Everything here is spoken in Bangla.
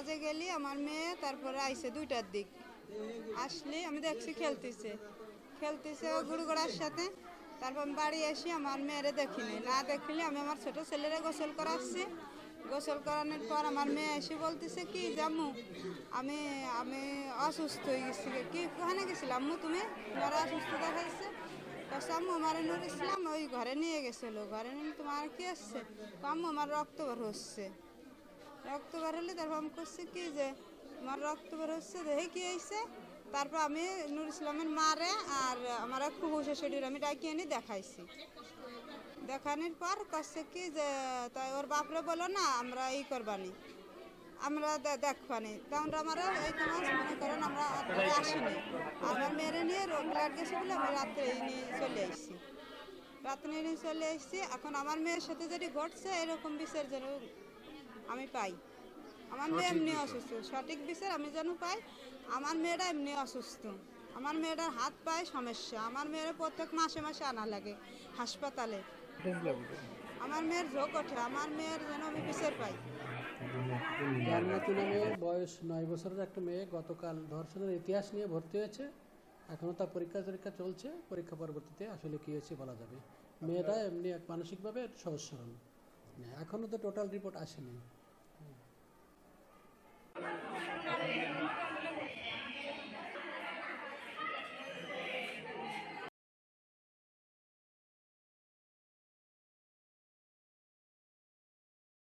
কাজে গেলি আমার মেয়ে, তারপরে আইসে 2টার দিক আসলে আমি দেখছি খেলতেছে গুড়গুড়ার সাথে। তারপর আমি বাড়ি আসি, আমার মেয়েরে দেখিনি, না দেখলে আমি আমার ছোট ছেলেরে গোসল করাচ্ছি। গোসল করানোর পর আমার মেয়ে এসে বলতেছে কি জাম্মু আমি আমি অসুস্থ হয়ে গেছি। কি কোখানে গেছিলাম আম্মু, তোমার অসুস্থতা হয়েছে? আম্মু আমার নুর ইসলাম ওই ঘরে নিয়ে গেছিল, ঘরে নিয়ে তোমার কি আসছে? আম্মু আমার রক্ত বের হচ্ছে। রক্ত বের হলে তারপর আমি করছি কি যে আমার রক্ত বের হচ্ছে, দেখে কি হয়েছে। তারপর আমি নুর ইসলামের মারে আর আমার খুব শ্বশুর আমি ডাকি এনে দেখাইছি। দেখানোর পর করছে কি যে তাই ওর বাপরে বলো না আমরা ই করবানি, আমরা দেখবানি। তখন আমার এই তোমার মনে করেন আমরা আসিনি, আমার মেয়েরে নিয়ে ব্লাড গেছে বলে আমি রাত্রে নিয়ে চলে আসছি। রাত্রে নিয়ে চলে এসেছি। এখন আমার মেয়ের সাথে যদি ঘটছে এরকম বিচার যেন আমি পাই। আমার মেয়ে এমনি অসুস্থ, সঠিক বিচার আমি যেন পাই। আমার মেয়েরা এমনি অসুস্থ, আমার মেয়েটার হাত পায়ে সমস্যা, আমার মেয়েরা প্রত্যেক মাসে মাসে আনা লাগে হাসপাতালে। আমার মেয়ের ঝোঁক ওঠে, আমার মেয়ের যেন আমি বিচার পাই। জান্নাতি নামে বয়স 9 বছরের একটা মেয়ে গতকাল ধর্ষণের ইতিহাস নিয়ে ভর্তি হয়েছে। এখনও তার পরীক্ষা চলছে, পরীক্ষা পরবর্তীতে আসলে কী হয়েছে বলা যাবে। মেয়েটা এমনি এক মানসিকভাবে সহজ সরল, এখনও তো টোটাল রিপোর্ট আসেনি।